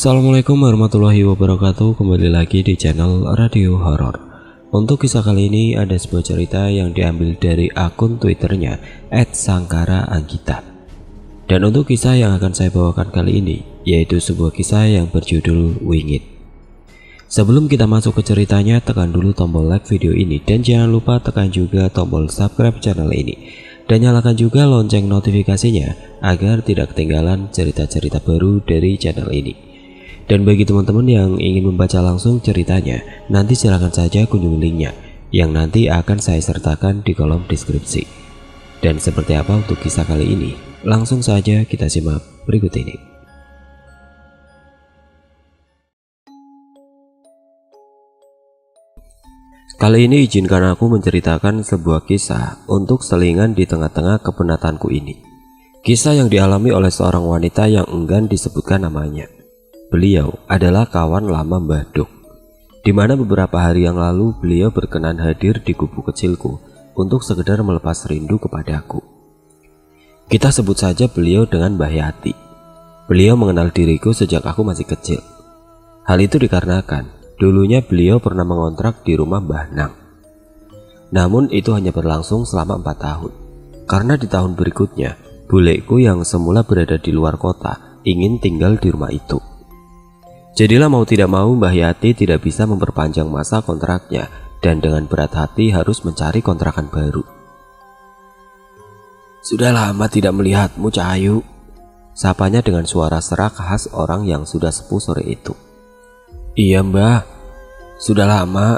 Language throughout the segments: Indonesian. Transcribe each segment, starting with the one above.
Assalamualaikum warahmatullahi wabarakatuh. Kembali lagi di channel Radio Horor. Untuk kisah kali ini ada sebuah cerita yang diambil dari akun Twitternya @sangkaraanggita. Dan untuk kisah yang akan saya bawakan kali ini yaitu sebuah kisah yang berjudul Wingit. Sebelum kita masuk ke ceritanya, tekan dulu tombol like video ini dan jangan lupa tekan juga tombol subscribe channel ini dan nyalakan juga lonceng notifikasinya agar tidak ketinggalan cerita-cerita baru dari channel ini. Dan bagi teman-teman yang ingin membaca langsung ceritanya, nanti silahkan saja kunjungi linknya yang nanti akan saya sertakan di kolom deskripsi. Dan seperti apa untuk kisah kali ini? Langsung saja kita simak berikut ini. Kali ini izinkan aku menceritakan sebuah kisah untuk selingan di tengah-tengah kepenatanku ini. Kisah yang dialami oleh seorang wanita yang enggan disebutkan namanya. Beliau adalah kawan lama Mbah Dok, di mana beberapa hari yang lalu beliau berkenan hadir di gubuk kecilku untuk sekedar melepas rindu kepadaku. Kita sebut saja beliau dengan Mbah Yati. Beliau mengenal diriku sejak aku masih kecil. Hal itu dikarenakan dulunya beliau pernah mengontrak di rumah Mbah Nang. Namun itu hanya berlangsung selama 4 tahun. Karena di tahun berikutnya, bulekku yang semula berada di luar kota ingin tinggal di rumah itu. Jadilah mau tidak mau Mbah Yati tidak bisa memperpanjang masa kontraknya dan dengan berat hati harus mencari kontrakan baru. "Sudah lama tidak melihatmu, Cahayu," sapanya dengan suara serak khas orang yang sudah sepuh sore itu. "Iya Mbah, sudah lama,"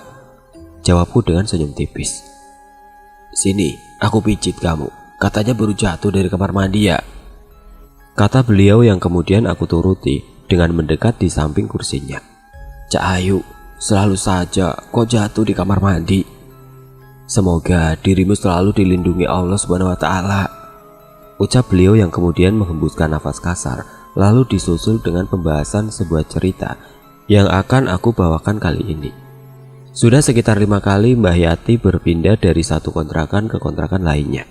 jawabku dengan senyum tipis. "Sini, aku pijit kamu, katanya baru jatuh dari kamar mandi ya," kata beliau yang kemudian aku turuti dengan mendekat di samping kursinya. "Cahayu, selalu saja kok jatuh di kamar mandi. Semoga dirimu selalu dilindungi Allah SWT," ucap beliau yang kemudian menghembuskan nafas kasar, lalu disusul dengan pembahasan sebuah cerita yang akan aku bawakan kali ini. Sudah sekitar 5 kali Mbah Yati berpindah dari satu kontrakan ke kontrakan lainnya.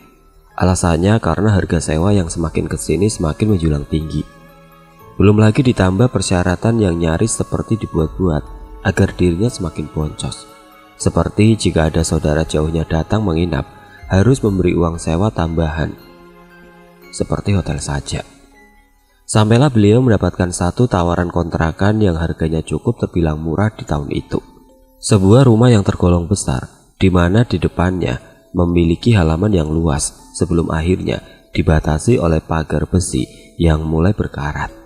Alasannya karena harga sewa yang semakin kesini semakin menjulang tinggi. Belum lagi ditambah persyaratan yang nyaris seperti dibuat-buat agar dirinya semakin boncos. Seperti jika ada saudara jauhnya datang menginap, harus memberi uang sewa tambahan. Seperti hotel saja. Sampailah beliau mendapatkan satu tawaran kontrakan yang harganya cukup terbilang murah di tahun itu. Sebuah rumah yang tergolong besar, di mana di depannya memiliki halaman yang luas sebelum akhirnya dibatasi oleh pagar besi yang mulai berkarat.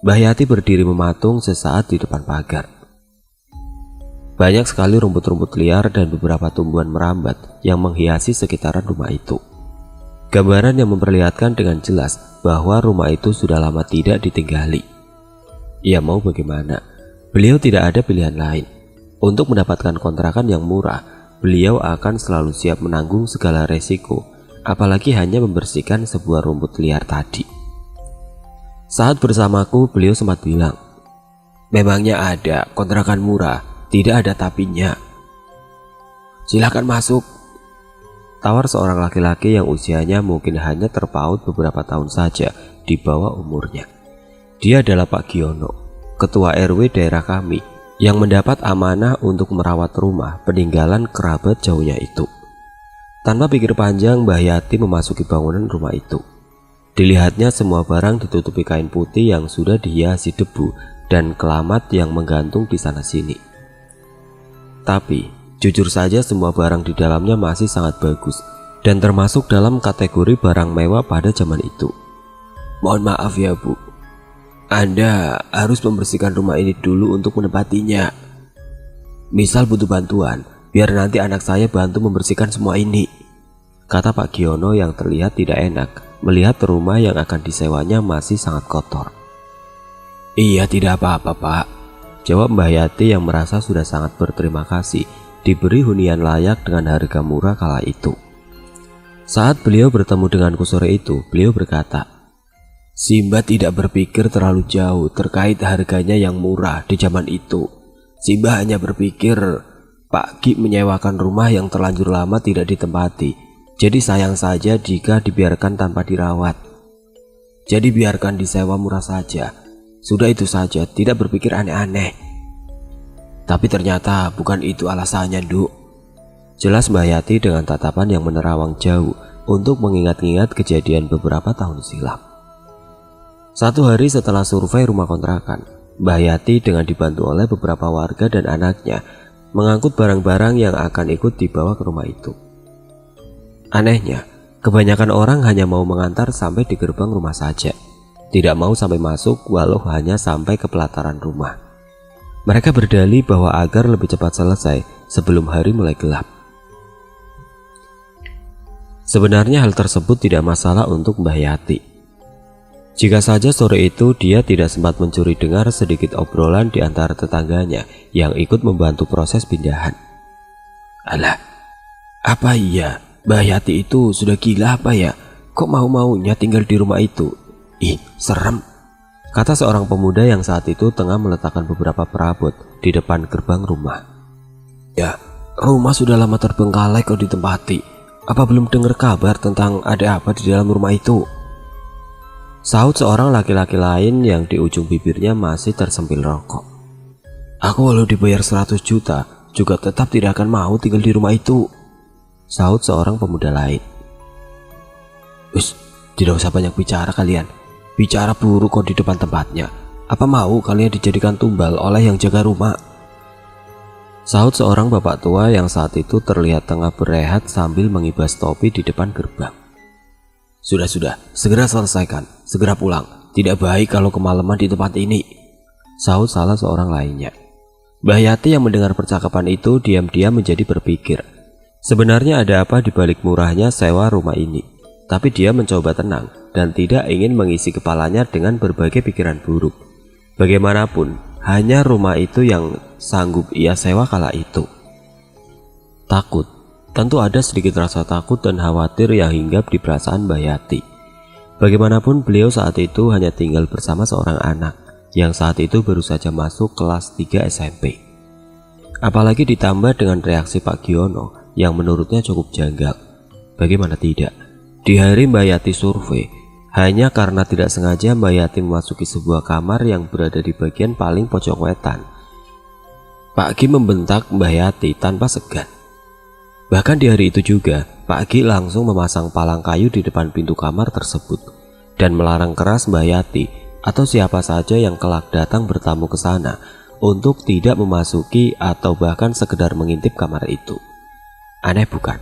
Mbah Yati berdiri mematung sesaat di depan pagar. Banyak sekali rumput-rumput liar dan beberapa tumbuhan merambat yang menghiasi sekitaran rumah itu. Gambaran yang memperlihatkan dengan jelas bahwa rumah itu sudah lama tidak ditinggali. Ya mau bagaimana, beliau tidak ada pilihan lain. Untuk mendapatkan kontrakan yang murah, beliau akan selalu siap menanggung segala resiko, apalagi hanya membersihkan sebuah rumput liar tadi. Saat bersamaku, beliau sempat bilang, "Memangnya ada kontrakan murah, tidak ada tapinya. Silakan masuk," tawar seorang laki-laki yang usianya mungkin hanya terpaut beberapa tahun saja di bawah umurnya. Dia adalah Pak Giono, ketua RW daerah kami, yang mendapat amanah untuk merawat rumah peninggalan kerabat jauhnya itu. Tanpa pikir panjang, Mbah Yati memasuki bangunan rumah itu. Dilihatnya semua barang ditutupi kain putih yang sudah dihiasi debu dan kelamat yang menggantung di sana-sini. Tapi jujur saja semua barang di dalamnya masih sangat bagus dan termasuk dalam kategori barang mewah pada zaman itu. "Mohon maaf ya Bu, Anda harus membersihkan rumah ini dulu untuk menempatinya. Misal butuh bantuan, biar nanti anak saya bantu membersihkan semua ini," kata Pak Giono yang terlihat tidak enak melihat rumah yang akan disewanya masih sangat kotor. "Iya, tidak apa-apa Pak," jawab Mbah Yati yang merasa sudah sangat berterima kasih diberi hunian layak dengan harga murah kala itu. Saat beliau bertemu denganku sore itu, beliau berkata, "Simba tidak berpikir terlalu jauh terkait harganya yang murah di zaman itu. Simba hanya berpikir Pak Ki menyewakan rumah yang terlanjur lama tidak ditempati. Jadi sayang saja jika dibiarkan tanpa dirawat. Jadi biarkan disewa murah saja. Sudah itu saja, tidak berpikir aneh-aneh. Tapi ternyata bukan itu alasannya, Nduk. Jelas Mbah Yati dengan tatapan yang menerawang jauh untuk mengingat-ingat kejadian beberapa tahun silam. Satu hari setelah survei rumah kontrakan, Mbah Yati dengan dibantu oleh beberapa warga dan anaknya mengangkut barang-barang yang akan ikut dibawa ke rumah itu. Anehnya, kebanyakan orang hanya mau mengantar sampai di gerbang rumah saja, tidak mau sampai masuk walau hanya sampai ke pelataran rumah. Mereka berdalih bahwa agar lebih cepat selesai sebelum hari mulai gelap. Sebenarnya hal tersebut tidak masalah untuk Mbah Yati. Jika saja sore itu dia tidak sempat mencuri dengar sedikit obrolan di antara tetangganya yang ikut membantu proses pindahan. Alah, apa iya? Mbah Yati itu sudah gila apa ya? Kok mau-maunya tinggal di rumah itu? Ih, serem, kata seorang pemuda yang saat itu tengah meletakkan beberapa perabot di depan gerbang rumah. Ya, rumah sudah lama terbengkalai kok ditempati. Apa belum dengar kabar tentang ada apa di dalam rumah itu? Sahut seorang laki-laki lain yang di ujung bibirnya masih tersempil rokok. Aku walau dibayar 100 juta juga tetap tidak akan mau tinggal di rumah itu, sahut seorang pemuda lain. Tidak usah banyak bicara kalian. Bicara buruk kok di depan tempatnya. Apa mau kalian dijadikan tumbal oleh yang jaga rumah? Sahut seorang bapak tua yang saat itu terlihat tengah berehat sambil mengibas topi di depan gerbang. Sudah, segera selesaikan, segera pulang. Tidak baik kalau kemalaman di tempat ini, sahut salah seorang lainnya. Mbah Yati yang mendengar percakapan itu diam-diam menjadi berpikir. Sebenarnya ada apa di balik murahnya sewa rumah ini? Tapi dia mencoba tenang dan tidak ingin mengisi kepalanya dengan berbagai pikiran buruk. Bagaimanapun, hanya rumah itu yang sanggup ia sewa kala itu. Takut, tentu ada sedikit rasa takut dan khawatir yang hinggap di perasaan Mbah Yati. Bagaimanapun beliau saat itu hanya tinggal bersama seorang anak yang saat itu baru saja masuk kelas 3 SMP. Apalagi ditambah dengan reaksi Pak Giono yang menurutnya cukup janggal. Bagaimana tidak, di hari Mbah Yati survei, hanya karena tidak sengaja Mbah Yati memasuki sebuah kamar yang berada di bagian paling pojok wetan, Pak Gi membentak Mbah Yati tanpa segan. Bahkan di hari itu juga, Pak Gi langsung memasang palang kayu di depan pintu kamar tersebut dan melarang keras Mbah Yati atau siapa saja yang kelak datang bertamu ke sana untuk tidak memasuki atau bahkan sekedar mengintip kamar itu. Aneh bukan?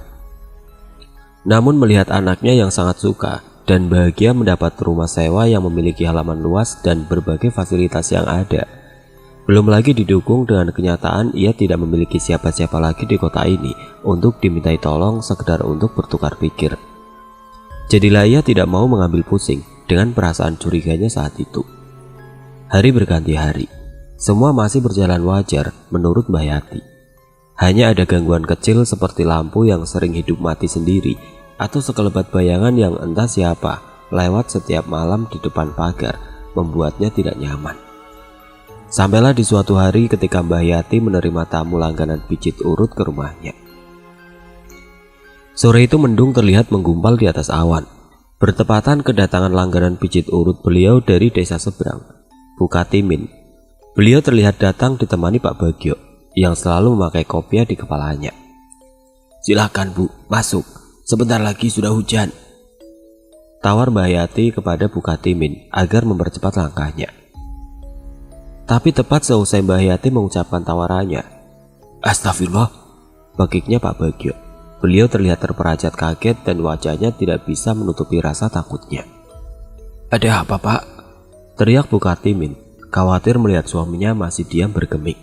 Namun melihat anaknya yang sangat suka dan bahagia mendapat rumah sewa yang memiliki halaman luas dan berbagai fasilitas yang ada, belum lagi didukung dengan kenyataan ia tidak memiliki siapa-siapa lagi di kota ini untuk dimintai tolong sekedar untuk bertukar pikir. Jadilah ia tidak mau mengambil pusing dengan perasaan curiganya saat itu. Hari berganti hari, semua masih berjalan wajar menurut Mbah Yati. Hanya ada gangguan kecil seperti lampu yang sering hidup mati sendiri atau sekelebat bayangan yang entah siapa lewat setiap malam di depan pagar membuatnya tidak nyaman. Sampailah di suatu hari ketika Mbah Yati menerima tamu langganan pijit urut ke rumahnya. Sore itu mendung terlihat menggumpal di atas awan. Bertepatan kedatangan langganan pijit urut beliau dari desa seberang, Bukatimin. Beliau terlihat datang ditemani Pak Bagio yang selalu memakai kopiah di kepalanya. Silakan Bu, masuk. Sebentar lagi sudah hujan, tawar Mbah Yati kepada Bukatimin agar mempercepat langkahnya. Tapi tepat seusai Mbah Yati mengucapkan tawarannya, Astagfirullah, bagiknya Pak Bagio. Beliau terlihat terperajat kaget dan wajahnya tidak bisa menutupi rasa takutnya. Ada apa Pak? Teriak Bukatimin, khawatir melihat suaminya masih diam bergeming.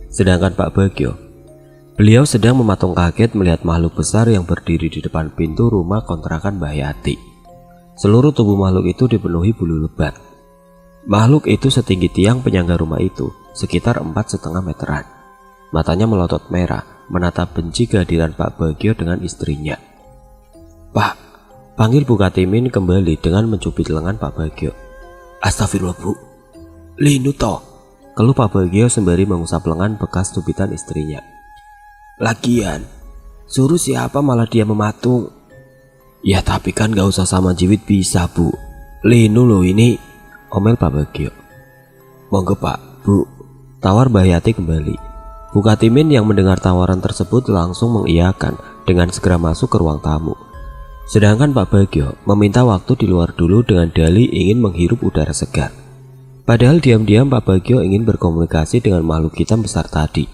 Sedangkan Pak Bagio, beliau sedang mematung kaget melihat makhluk besar yang berdiri di depan pintu rumah kontrakan Mbah Yati. Seluruh tubuh makhluk itu dipenuhi bulu lebat. Makhluk itu setinggi tiang penyangga rumah itu, sekitar 4,5 meteran. Matanya melotot merah, menatap benci kehadiran Pak Bagio dengan istrinya. Pak, panggil Bukatimin kembali dengan mencubit lengan Pak Bagio. Astagfirullah Bu, linu toh, keluh Pak Bagio sembari mengusap lengan bekas cubitan istrinya. Lagian, suruh siapa malah dia mematung. Ya tapi kan gak usah sama jiwit bisa Bu, linu loh ini, omel Pak Bagio. Monggo Pak, Bu, tawar Mbah Yati kembali. Bu Katimin yang mendengar tawaran tersebut langsung mengiyakan dengan segera masuk ke ruang tamu. Sedangkan Pak Bagio meminta waktu di luar dulu dengan dalih ingin menghirup udara segar. Padahal diam-diam Pak Bagio ingin berkomunikasi dengan makhluk hitam besar tadi.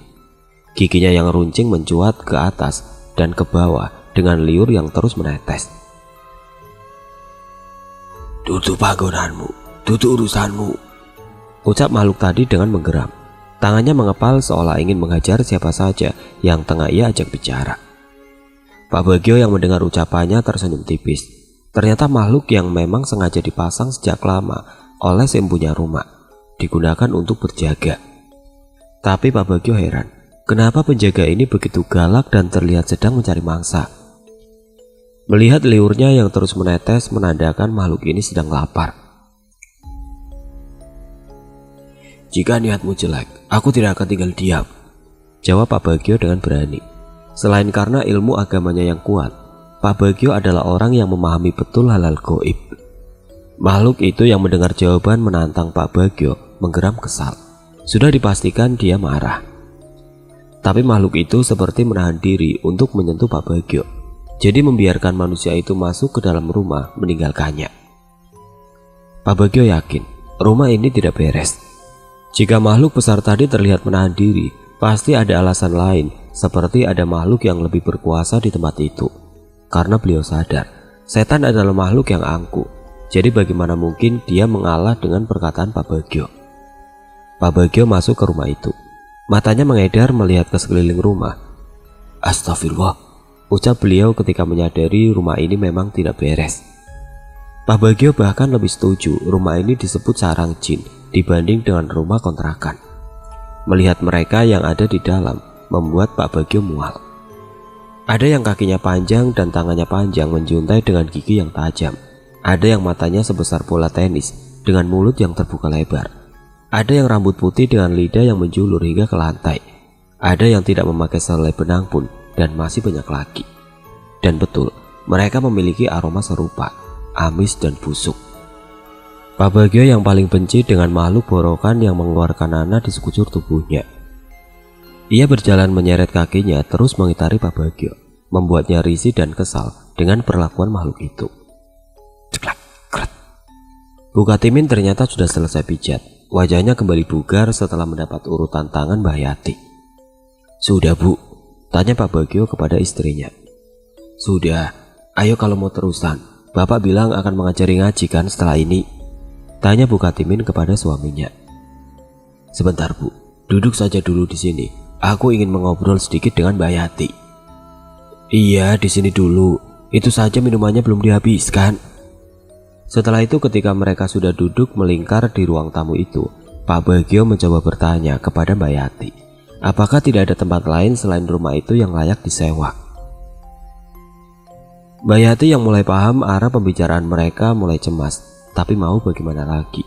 Giginya yang runcing mencuat ke atas dan ke bawah dengan liur yang terus menetes. Tutup panggonanmu, tutup urusanmu, ucap makhluk tadi dengan menggeram. Tangannya mengepal seolah ingin menghajar siapa saja yang tengah ia ajak bicara. Pak Bagio yang mendengar ucapannya tersenyum tipis. Ternyata makhluk yang memang sengaja dipasang sejak lama oleh si empunya rumah, digunakan untuk berjaga. Tapi Pak Bagio heran, kenapa penjaga ini begitu galak dan terlihat sedang mencari mangsa. Melihat liurnya yang terus menetes menandakan makhluk ini sedang lapar. Jika niatmu jelek, aku tidak akan tinggal diam, jawab Pak Bagio dengan berani. Selain karena ilmu agamanya yang kuat, Pak Bagio adalah orang yang memahami betul hal-hal gaib. Makhluk itu yang mendengar jawaban menantang Pak Bagio menggeram kesal. Sudah dipastikan dia marah. Tapi makhluk itu seperti menahan diri untuk menyentuh Pak Bagio. Jadi membiarkan manusia itu masuk ke dalam rumah meninggalkannya. Pak Bagio yakin rumah ini tidak beres. Jika makhluk besar tadi terlihat menahan diri, pasti ada alasan lain, seperti ada makhluk yang lebih berkuasa di tempat itu. Karena beliau sadar, setan adalah makhluk yang angkuh. Jadi bagaimana mungkin dia mengalah dengan perkataan Pak Bagio. Pak Bagio masuk ke rumah itu. Matanya mengedar melihat ke sekeliling rumah. Astagfirullah, ucap beliau ketika menyadari rumah ini memang tidak beres. Pak Bagio bahkan lebih setuju rumah ini disebut sarang jin dibanding dengan rumah kontrakan. Melihat mereka yang ada di dalam membuat Pak Bagio mual. Ada yang kakinya panjang dan tangannya panjang menjuntai dengan gigi yang tajam. Ada yang matanya sebesar bola tenis dengan mulut yang terbuka lebar. Ada yang rambut putih dengan lidah yang menjulur hingga ke lantai. Ada yang tidak memakai selai benang pun dan masih banyak lagi. Dan betul, mereka memiliki aroma serupa, amis dan busuk. Pak Bagio yang paling benci dengan makhluk borokan yang mengeluarkan nanah di sekujur tubuhnya. Ia berjalan menyeret kakinya terus mengitari Pak Bagio, membuatnya risih dan kesal dengan perlakuan makhluk itu. Ceklak, kret. Bu Katimin ternyata sudah selesai pijat. Wajahnya kembali bugar setelah mendapat urutan tangan Mbah Yati. Sudah Bu, tanya Pak Bagio kepada istrinya. Sudah, ayo kalau mau terusan. Bapak bilang akan mengajari ngaji kan setelah ini? Tanya Bu Katimin kepada suaminya. Sebentar Bu, duduk saja dulu di sini. Aku ingin mengobrol sedikit dengan Mbah Yati. Iya, di sini dulu. Itu saja minumannya belum dihabiskan. Setelah itu ketika mereka sudah duduk melingkar di ruang tamu itu, Pak Bagio mencoba bertanya kepada Mbah Yati, apakah tidak ada tempat lain selain rumah itu yang layak disewa. Mbah Yati yang mulai paham arah pembicaraan mereka mulai cemas. Tapi mau bagaimana lagi?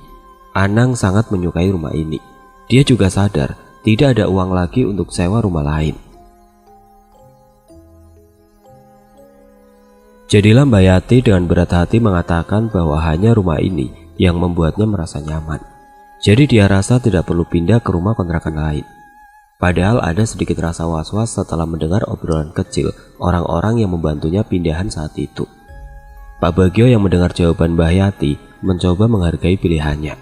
Anang sangat menyukai rumah ini. Dia juga sadar tidak ada uang lagi untuk sewa rumah lain. Jadilah Mbah Yati dengan berat hati mengatakan bahwa hanya rumah ini yang membuatnya merasa nyaman. Jadi dia rasa tidak perlu pindah ke rumah kontrakan lain. Padahal ada sedikit rasa was-was setelah mendengar obrolan kecil orang-orang yang membantunya pindahan saat itu. Pak Bagio yang mendengar jawaban Mbah Yati mencoba menghargai pilihannya.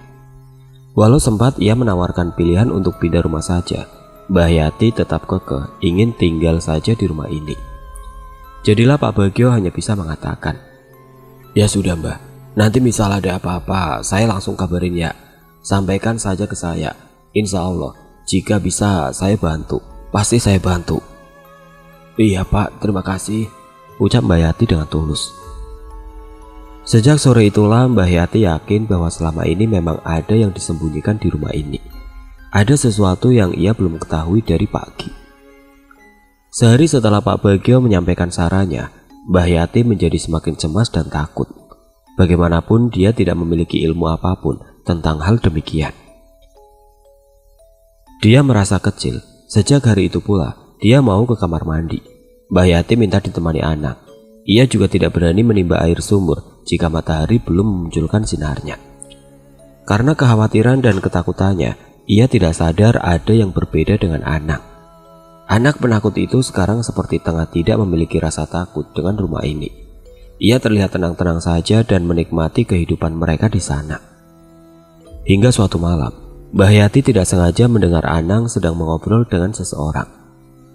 Walau sempat ia menawarkan pilihan untuk pindah rumah saja, Mbah Yati tetap kekeh ingin tinggal saja di rumah ini. Jadilah Pak Bagio hanya bisa mengatakan, ya sudah Mbah, nanti misal ada apa-apa saya langsung kabarin ya. Sampaikan saja ke saya. Insya Allah jika bisa saya bantu, pasti saya bantu. Iya Pak, terima kasih, ucap Mbah Yati dengan tulus. Sejak sore itulah Mbah Yati yakin bahwa selama ini memang ada yang disembunyikan di rumah ini. Ada sesuatu yang ia belum ketahui dari pagi. Sehari setelah Pak Bagio menyampaikan sarannya, Mbah Yati menjadi semakin cemas dan takut. Bagaimanapun dia tidak memiliki ilmu apapun tentang hal demikian. Dia merasa kecil. Sejak hari itu pula dia mau ke kamar mandi. Mbah Yati minta ditemani anak. Ia juga tidak berani menimba air sumur jika matahari belum memunculkan sinarnya. Karena kekhawatiran dan ketakutannya, ia tidak sadar ada yang berbeda dengan Anang. Anak penakut itu sekarang seperti tengah tidak memiliki rasa takut dengan rumah ini. Ia terlihat tenang-tenang saja dan menikmati kehidupan mereka di sana. Hingga suatu malam, Mbah Yati tidak sengaja mendengar Anang sedang mengobrol dengan seseorang.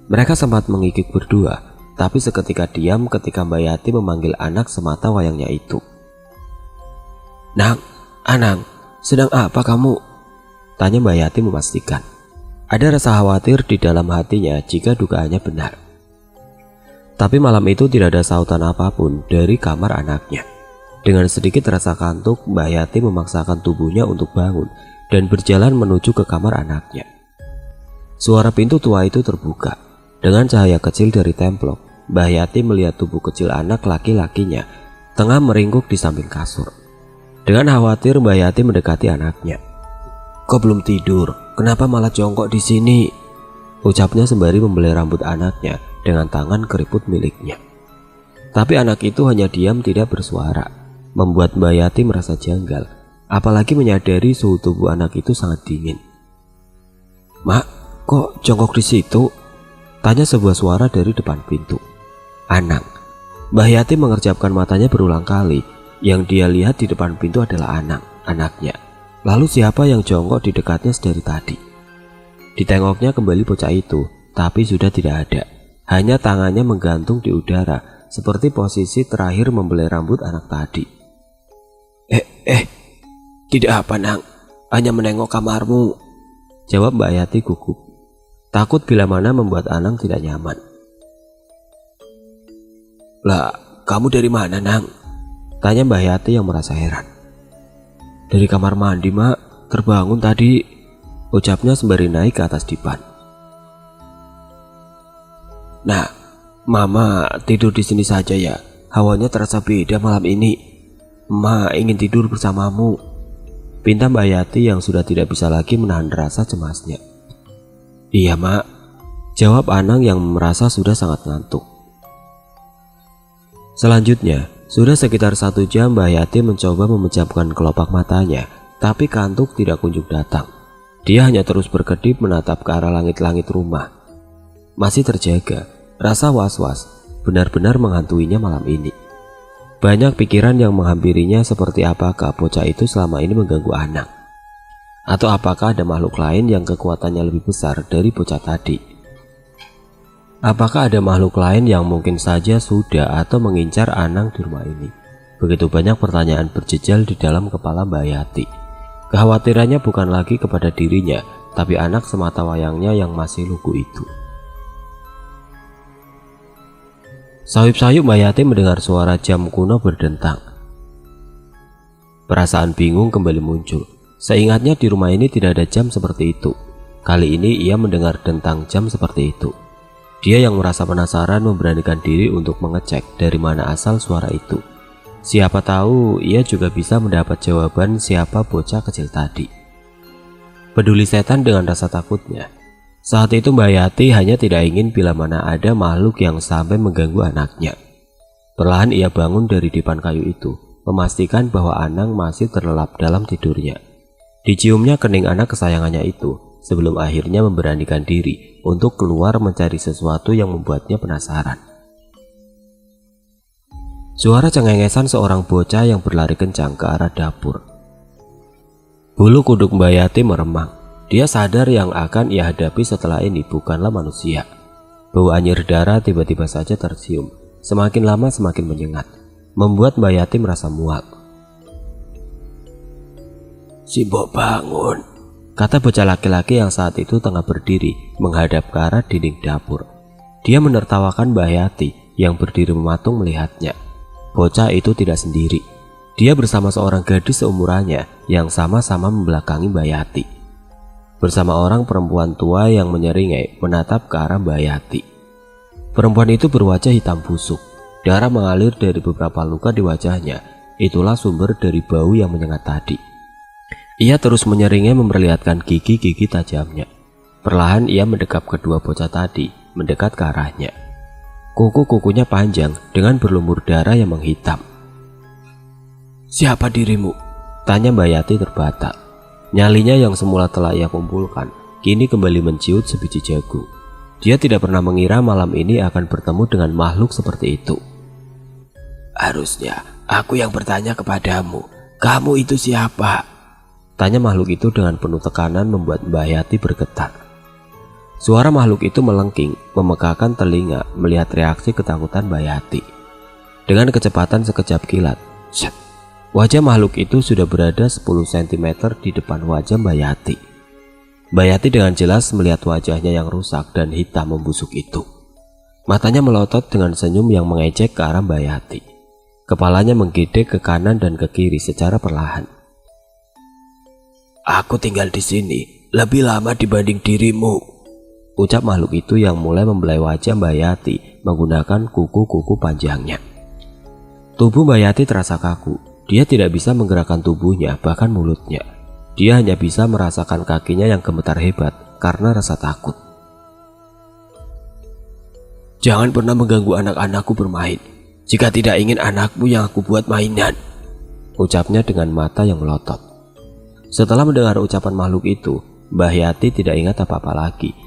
Mereka sempat mengikik berdua, tapi seketika diam ketika Mbah Yati memanggil anak semata wayangnya itu. "Nang, Anang, sedang apa kamu?" tanya Mbah Yati memastikan. Ada rasa khawatir di dalam hatinya jika dugaannya benar. Tapi malam itu tidak ada sautan apapun dari kamar anaknya. Dengan sedikit rasa kantuk, Mbah Yati memaksakan tubuhnya untuk bangun dan berjalan menuju ke kamar anaknya. Suara pintu tua itu terbuka. Dengan cahaya kecil dari templok, Mbah Yati melihat tubuh kecil anak laki-lakinya tengah meringkuk di samping kasur. Dengan khawatir, Mbah Yati mendekati anaknya. "Kok belum tidur? Kenapa malah jongkok di sini?" ucapnya sembari membelai rambut anaknya dengan tangan keriput miliknya. Tapi anak itu hanya diam tidak bersuara, membuat Mbah Yati merasa janggal. Apalagi menyadari suhu tubuh anak itu sangat dingin. "Mak, kok jongkok di situ?" tanya sebuah suara dari depan pintu. Anang. Mbah Yati mengerjapkan matanya berulang kali. Yang dia lihat di depan pintu adalah Anang, anaknya. Lalu siapa yang jongkok di dekatnya sedari tadi? Ditengoknya kembali bocah itu, tapi sudah tidak ada. Hanya tangannya menggantung di udara, seperti posisi terakhir membelai rambut anak tadi. Tidak apa, Nang, hanya menengok kamarmu," jawab Mbak Yati gugup. Takut bila mana membuat Anang tidak nyaman. "Lah, kamu dari mana, Nang?" tanya Mbak Yati yang merasa heran. "Dari kamar mandi, Mak, terbangun tadi," ucapnya sembari naik ke atas dipan. "Nah, Mama tidur di sini saja ya, hawanya terasa beda malam ini. Ma ingin tidur bersamamu," pinta Mbak Yati yang sudah tidak bisa lagi menahan rasa cemasnya. "Iya, Mak," jawab Anang yang merasa sudah sangat ngantuk. Selanjutnya, sudah sekitar 1 jam Mbak Yati mencoba memejamkan kelopak matanya, tapi kantuk tidak kunjung datang. Dia hanya terus berkedip menatap ke arah langit-langit rumah. Masih terjaga, rasa was-was benar-benar menghantuinya malam ini. Banyak pikiran yang menghampirinya, seperti apakah bocah itu selama ini mengganggu Anang? Atau apakah ada makhluk lain yang kekuatannya lebih besar dari bocah tadi? Apakah ada makhluk lain yang mungkin saja sudah atau mengincar Anang di rumah ini? Begitu banyak pertanyaan berjejal di dalam kepala Mbak Yati. Kekhawatirannya bukan lagi kepada dirinya, tapi anak semata wayangnya yang masih lugu itu. Sayup-sayup Mbak Yati mendengar suara jam kuno berdentang. Perasaan bingung kembali muncul. Seingatnya di rumah ini tidak ada jam seperti itu. Kali ini ia mendengar dentang jam seperti itu. Dia yang merasa penasaran memberanikan diri untuk mengecek dari mana asal suara itu. Siapa tahu ia juga bisa mendapat jawaban siapa bocah kecil tadi. Peduli setan dengan rasa takutnya. Saat itu Mbak Yati hanya tidak ingin bila mana ada makhluk yang sampai mengganggu anaknya. Perlahan ia bangun dari dipan kayu itu, memastikan bahwa Anang masih terlelap dalam tidurnya. Diciumnya kening anak kesayangannya itu, sebelum akhirnya memberanikan diri untuk keluar mencari sesuatu yang membuatnya penasaran. Suara cengengesan seorang bocah yang berlari kencang ke arah dapur. Bulu kuduk Mbak Yati meremang. Dia sadar yang akan ia hadapi setelah ini bukanlah manusia. Bau anyir darah tiba-tiba saja tercium, semakin lama semakin menyengat, membuat Mbak Yati merasa muak. "Si Mbok bangun," kata bocah laki-laki yang saat itu tengah berdiri menghadap ke arah dinding dapur. Dia menertawakan Mbak Yati yang berdiri mematung melihatnya. Bocah itu tidak sendiri. Dia bersama seorang gadis seumurannya yang sama-sama membelakangi Mbak Yati. Bersama orang perempuan tua yang menyeringai menatap ke arah Mbak Yati. Perempuan itu berwajah hitam busuk. Darah mengalir dari beberapa luka di wajahnya. Itulah sumber dari bau yang menyengat tadi. Ia terus menyeringai memperlihatkan gigi-gigi tajamnya. Perlahan ia mendekap kedua bocah tadi, mendekat ke arahnya. Kuku-kukunya panjang dengan berlumur darah yang menghitam. "Siapa dirimu? Tanya Mbak Yati terbata. Nyalinya yang semula telah ia kumpulkan kini kembali menciut sebiji jagung. Dia tidak pernah mengira malam ini akan bertemu dengan makhluk seperti itu. "Harusnya aku yang bertanya kepadamu, kamu itu siapa?" Tanya makhluk itu dengan penuh tekanan membuat Mbak Yati bergetar. Suara makhluk itu melengking, memegahkan telinga melihat reaksi ketakutan Mbak Yati. Dengan kecepatan sekejap kilat, set, wajah makhluk itu sudah berada 10 cm di depan wajah Mbak Yati. Mbak Yati dengan jelas melihat wajahnya yang rusak dan hitam membusuk itu. Matanya melotot dengan senyum yang mengejek ke arah Mbak Yati. Kepalanya menggedek ke kanan dan ke kiri secara perlahan. "Aku tinggal di sini lebih lama dibanding dirimu," ucap makhluk itu yang mulai membelai wajah Mbak Yati menggunakan kuku-kuku panjangnya. Tubuh Mbak Yati terasa kaku. Dia tidak bisa menggerakkan tubuhnya, bahkan mulutnya. Dia hanya bisa merasakan kakinya yang gemetar hebat karena rasa takut. "Jangan pernah mengganggu anak-anakku bermain. Jika tidak ingin anakmu yang aku buat mainan," ucapnya dengan mata yang melotot. Setelah mendengar ucapan makhluk itu, Mbah Yati tidak ingat apa-apa lagi.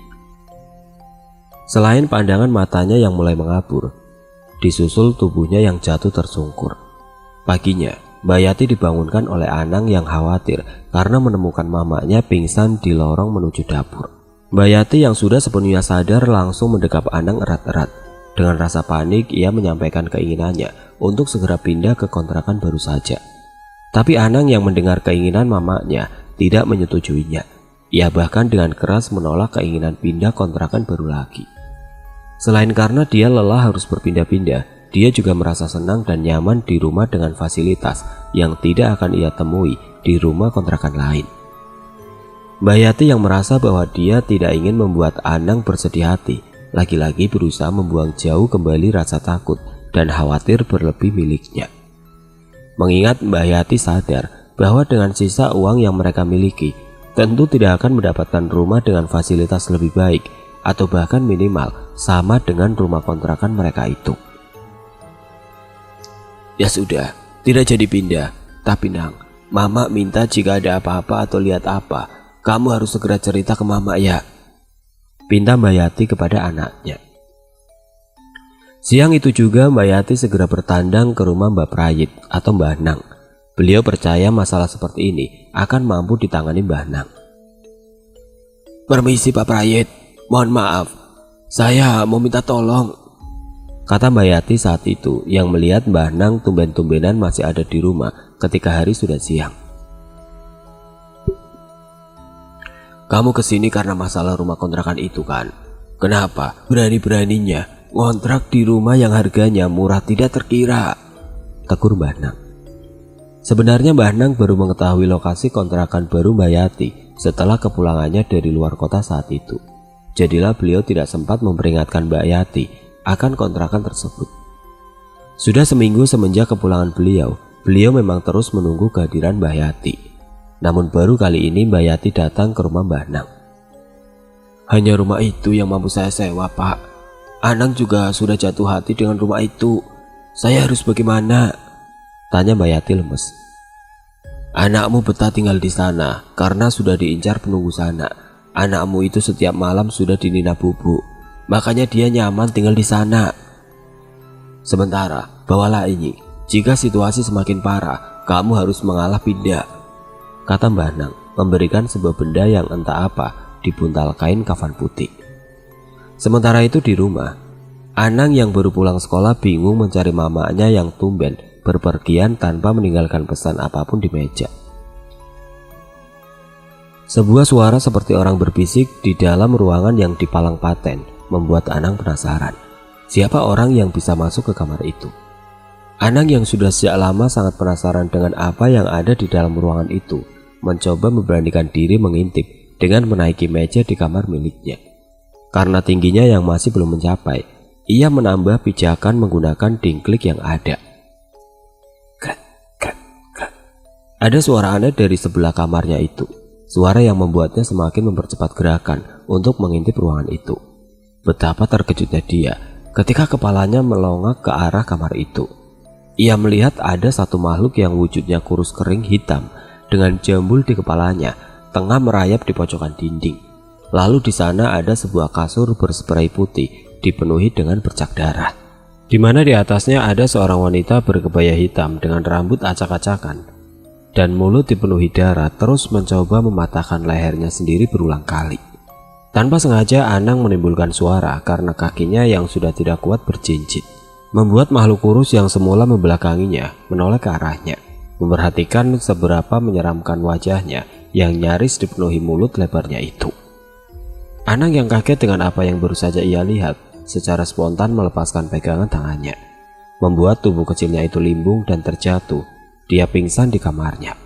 Selain pandangan matanya yang mulai mengabur, disusul tubuhnya yang jatuh tersungkur. Paginya, Mbak Yati dibangunkan oleh Anang yang khawatir karena menemukan mamanya pingsan di lorong menuju dapur. Mbak Yati yang sudah sepenuhnya sadar langsung mendekap Anang erat-erat. Dengan rasa panik, ia menyampaikan keinginannya untuk segera pindah ke kontrakan baru saja. Tapi Anang yang mendengar keinginan mamanya tidak menyetujuinya. Ia bahkan dengan keras menolak keinginan pindah kontrakan baru lagi. Selain karena dia lelah harus berpindah-pindah, dia juga merasa senang dan nyaman di rumah dengan fasilitas yang tidak akan ia temui di rumah kontrakan lain. Mbak Yati yang merasa bahwa dia tidak ingin membuat Anang bersedih hati, lagi-lagi berusaha membuang jauh kembali rasa takut dan khawatir berlebih miliknya. Mengingat Mbak Yati sadar bahwa dengan sisa uang yang mereka miliki, tentu tidak akan mendapatkan rumah dengan fasilitas lebih baik atau bahkan minimal sama dengan rumah kontrakan mereka itu. "Ya sudah, tidak jadi pindah. Tapi Nang, Mama minta jika ada apa-apa atau lihat apa, kamu harus segera cerita ke Mama ya," pinta Mbak Yati kepada anaknya. Siang itu juga Mbak Yati segera bertandang ke rumah Mbak Prayit atau Mbah Nang. Beliau percaya masalah seperti ini akan mampu ditangani Mbah Nang. "Permisi Pak Prayit, mohon maaf, saya mau minta tolong," kata Mbak Yati saat itu yang melihat Mbah Nang tumben-tumbenan masih ada di rumah ketika hari sudah siang. "Kamu kesini karena masalah rumah kontrakan itu kan? Kenapa berani-beraninya ngontrak di rumah yang harganya murah tidak terkira?" tegur Mbah Nang. Sebenarnya Mbah Nang baru mengetahui lokasi kontrakan baru Mbak Yati setelah kepulangannya dari luar kota saat itu. Jadilah beliau tidak sempat memperingatkan Mbak Yati akan kontrakan tersebut. Sudah seminggu semenjak kepulangan beliau memang terus menunggu kehadiran Mbak Yati. Namun baru kali ini Mbak Yati datang ke rumah Mbah Nang. "Hanya rumah itu yang mampu saya sewa Pak. Anang juga sudah jatuh hati dengan rumah itu. Saya harus bagaimana?" tanya Mbak Yati lemes. "Anakmu betah tinggal di sana karena sudah diincar penunggu sana. Anakmu itu setiap malam sudah dinina bubuk, makanya dia nyaman tinggal di sana. Sementara, bawalah ini. Jika situasi semakin parah, kamu harus mengalah pindah," kata Mbah Nang, memberikan sebuah benda yang entah apa di buntal kain kafan putih. Sementara itu di rumah, Anang yang baru pulang sekolah bingung mencari mamanya yang tumben berpergian tanpa meninggalkan pesan apapun di meja. Sebuah suara seperti orang berbisik di dalam ruangan yang dipalang paten membuat Anang penasaran. Siapa orang yang bisa masuk ke kamar itu? Anang yang sudah sejak lama sangat penasaran dengan apa yang ada di dalam ruangan itu, mencoba memberanikan diri mengintip dengan menaiki meja di kamar miliknya. Karena tingginya yang masih belum mencapai, ia menambah pijakan menggunakan dingklik yang ada. Krek, krek, krek. Ada suara aneh dari sebelah kamarnya itu. Suara yang membuatnya semakin mempercepat gerakan untuk mengintip ruangan itu. Betapa terkejutnya dia ketika kepalanya melongak ke arah kamar itu. Ia melihat ada satu makhluk yang wujudnya kurus kering hitam dengan jambul di kepalanya tengah merayap di pojokan dinding. Lalu di sana ada sebuah kasur berspray putih dipenuhi dengan bercak darah, di mana di atasnya ada seorang wanita berkebaya hitam dengan rambut acak-acakan dan mulut dipenuhi darah terus mencoba mematahkan lehernya sendiri berulang kali. Tanpa sengaja Anang menimbulkan suara karena kakinya yang sudah tidak kuat berjinjit, membuat makhluk kurus yang semula membelakanginya menoleh ke arahnya, memperhatikan seberapa menyeramkan wajahnya yang nyaris dipenuhi mulut lebarnya itu. Anang yang kaget dengan apa yang baru saja ia lihat, secara spontan melepaskan pegangan tangannya, membuat tubuh kecilnya itu limbung dan terjatuh. Dia pingsan di kamarnya.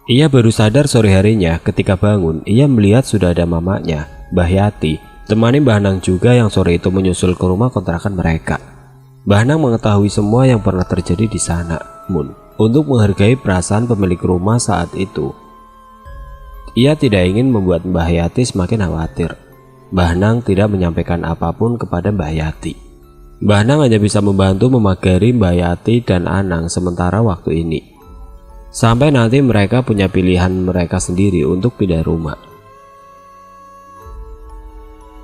Ia baru sadar sore harinya ketika bangun, ia melihat sudah ada mamanya, Mbah Yati, temani Mbah Nang juga yang sore itu menyusul ke rumah kontrakan mereka. Mbah Nang mengetahui semua yang pernah terjadi di sana, namun untuk menghargai perasaan pemilik rumah saat itu, ia tidak ingin membuat Mbah Yati semakin khawatir. Mbah Nang tidak menyampaikan apapun kepada Mbah Yati. Mbah Nang hanya bisa membantu memagari Mbah Yati dan Anang sementara waktu ini, sampai nanti mereka punya pilihan mereka sendiri untuk pindah rumah.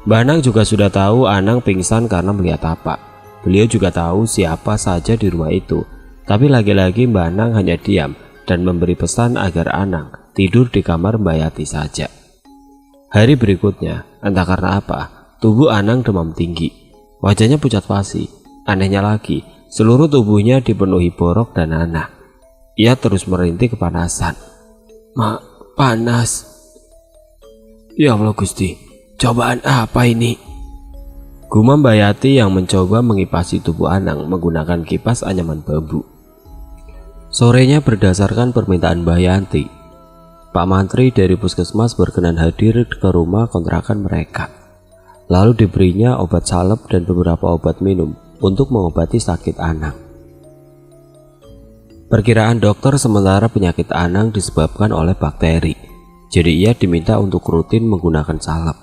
Mbah Nang juga sudah tahu Anang pingsan karena melihat apa. Beliau juga tahu siapa saja di rumah itu, tapi lagi-lagi Mbah Nang hanya diam dan memberi pesan agar Anang tidur di kamar Mbah Yati saja. Hari berikutnya, entah karena apa, tubuh Anang demam tinggi. Wajahnya pucat pasi. Anehnya lagi, seluruh tubuhnya dipenuhi borok dan nanah. Ia terus merintih kepanasan. Panas. Ya Allah Gusti, cobaan apa ini? Gumam Mbah Yati yang mencoba mengipasi tubuh Anang menggunakan kipas anyaman bambu. Sorenya berdasarkan permintaan Mbah Yanti, Pak Mantri dari puskesmas berkenan hadir ke rumah kontrakan mereka. Lalu diberinya obat salep dan beberapa obat minum untuk mengobati sakit Anang. Perkiraan dokter sementara penyakit Anang disebabkan oleh bakteri, jadi ia diminta untuk rutin menggunakan salep.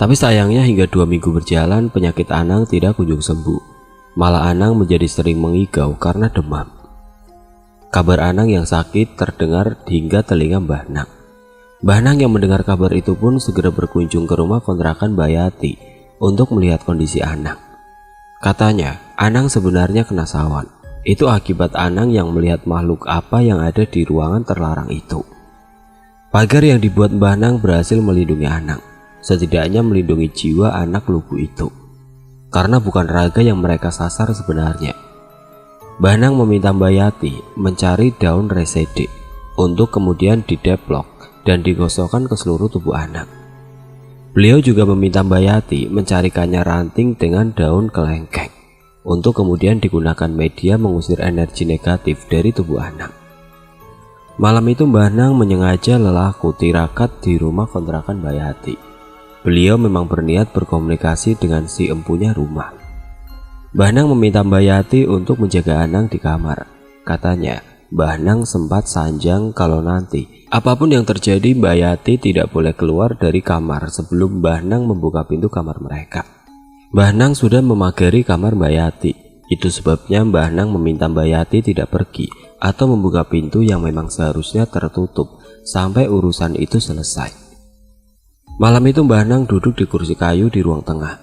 Tapi sayangnya hingga 2 minggu berjalan penyakit Anang tidak kunjung sembuh. Malah Anang menjadi sering mengigau karena demam. Kabar Anang yang sakit terdengar hingga telinga Mbah Nang. Mbah Nang yang mendengar kabar itu pun segera berkunjung ke rumah kontrakan Mbah Yati untuk melihat kondisi Anang. Katanya, Anang sebenarnya kena sawan. Itu akibat Anang yang melihat makhluk apa yang ada di ruangan terlarang itu. Pagar yang dibuat Mbah Nang berhasil melindungi Anang, setidaknya melindungi jiwa anak lugu itu. Karena bukan raga yang mereka sasar sebenarnya. Mbah Nang meminta Mbah Yati mencari daun resede untuk kemudian dideplok dan digosokkan ke seluruh tubuh Anang. Beliau juga meminta Mbah Yati mencarikannya ranting dengan daun kelengkeng untuk kemudian digunakan media mengusir energi negatif dari tubuh Anang. Malam itu Mbah Nang menyengaja lelaku tirakat di rumah kontrakan Mbah Yati. Beliau memang berniat berkomunikasi dengan si empunya rumah. Mbah Nang meminta Mbah Yati untuk menjaga Anang di kamar. Katanya, Mbah Nang sempat sanjang kalau nanti apapun yang terjadi Mbah Yati tidak boleh keluar dari kamar sebelum Mbah Nang membuka pintu kamar mereka. Mbah Nang sudah memagari kamar Mbah Yati. Itu sebabnya Mbah Nang meminta Mbah Yati tidak pergi atau membuka pintu yang memang seharusnya tertutup sampai urusan itu selesai. Malam itu Mbah Nang duduk di kursi kayu di ruang tengah.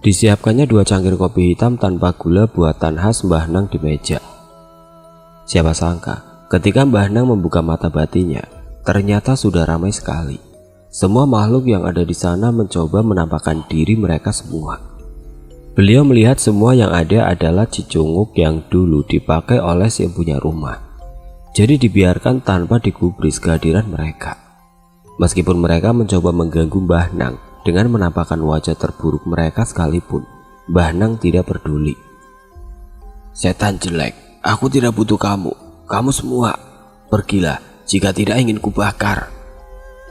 Disiapkannya 2 cangkir kopi hitam tanpa gula buatan khas Mbah Nang di meja. Siapa sangka ketika Mbah Nang membuka mata batinnya, ternyata sudah ramai sekali. Semua makhluk yang ada di sana mencoba menampakkan diri mereka semua. Beliau melihat semua yang ada adalah cicunguk yang dulu dipakai oleh si punya rumah. Jadi dibiarkan tanpa digubris kehadiran mereka. Meskipun mereka mencoba mengganggu Mbah Nang dengan menampakkan wajah terburuk mereka sekalipun, Mbah Nang tidak peduli. Setan jelek, aku tidak butuh kamu. Kamu semua, pergilah jika tidak ingin kubakar.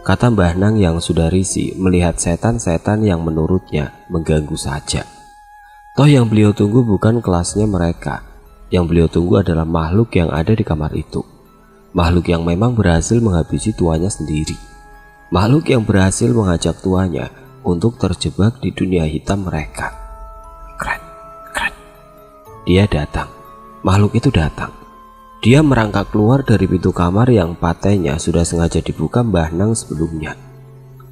Kata Mbah Nang yang sudah risih melihat setan-setan yang menurutnya mengganggu saja. Toh yang beliau tunggu bukan kelasnya mereka. Yang beliau tunggu adalah makhluk yang ada di kamar itu. Makhluk yang memang berhasil menghabisi tuannya sendiri. Makhluk yang berhasil mengajak tuannya untuk terjebak di dunia hitam mereka. Keren. Dia datang. Makhluk itu datang. Dia merangkak keluar dari pintu kamar yang patenya sudah sengaja dibuka Mbah Nang sebelumnya.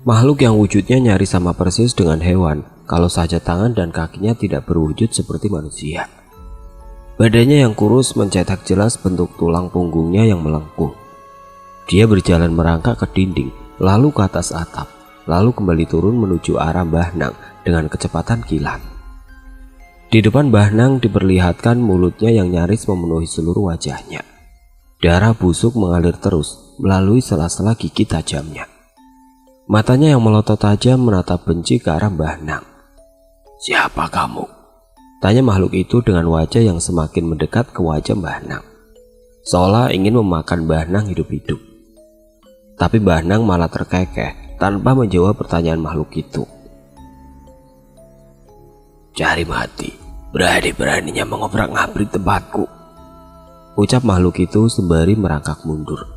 Makhluk yang wujudnya nyaris sama persis dengan hewan, kalau saja tangan dan kakinya tidak berwujud seperti manusia. Badannya yang kurus mencetak jelas bentuk tulang punggungnya yang melengkung. Dia berjalan merangkak ke dinding, lalu ke atas atap, lalu kembali turun menuju arah Mbah Nang dengan kecepatan kilat. Di depan Mbah Nang diperlihatkan mulutnya yang nyaris memenuhi seluruh wajahnya. Darah busuk mengalir terus melalui sela-sela gigi tajamnya. Matanya yang melotot tajam menatap benci ke arah Mbah Nang. "Siapa kamu?" tanya makhluk itu dengan wajah yang semakin mendekat ke wajah Mbah Nang, seolah ingin memakan Mbah Nang hidup-hidup. Tapi Mbah Nang malah terkekeh tanpa menjawab pertanyaan makhluk itu. "Cari mati, berani-beraninya mengobrak-ngabrik tempatku," ucap makhluk itu sembari merangkak mundur.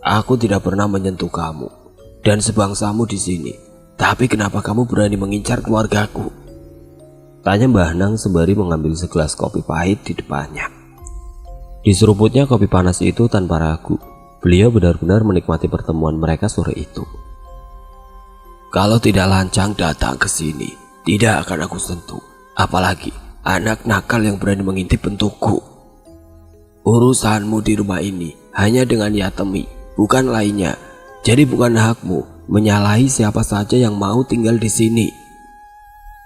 "Aku tidak pernah menyentuh kamu dan sebangsamu di sini, tapi kenapa kamu berani mengincar keluargaku?" tanya Mbah Nang sembari mengambil segelas kopi pahit di depannya. Diseruputnya kopi panas itu tanpa ragu. Beliau benar-benar menikmati pertemuan mereka sore itu. "Kalau tidak lancang datang ke sini, tidak akan aku sentuh, apalagi anak nakal yang berani mengintip bentukku. Urusanmu di rumah ini hanya dengan Yatemi, bukan lainnya. Jadi bukan hakmu menyalahi siapa saja yang mau tinggal di sini."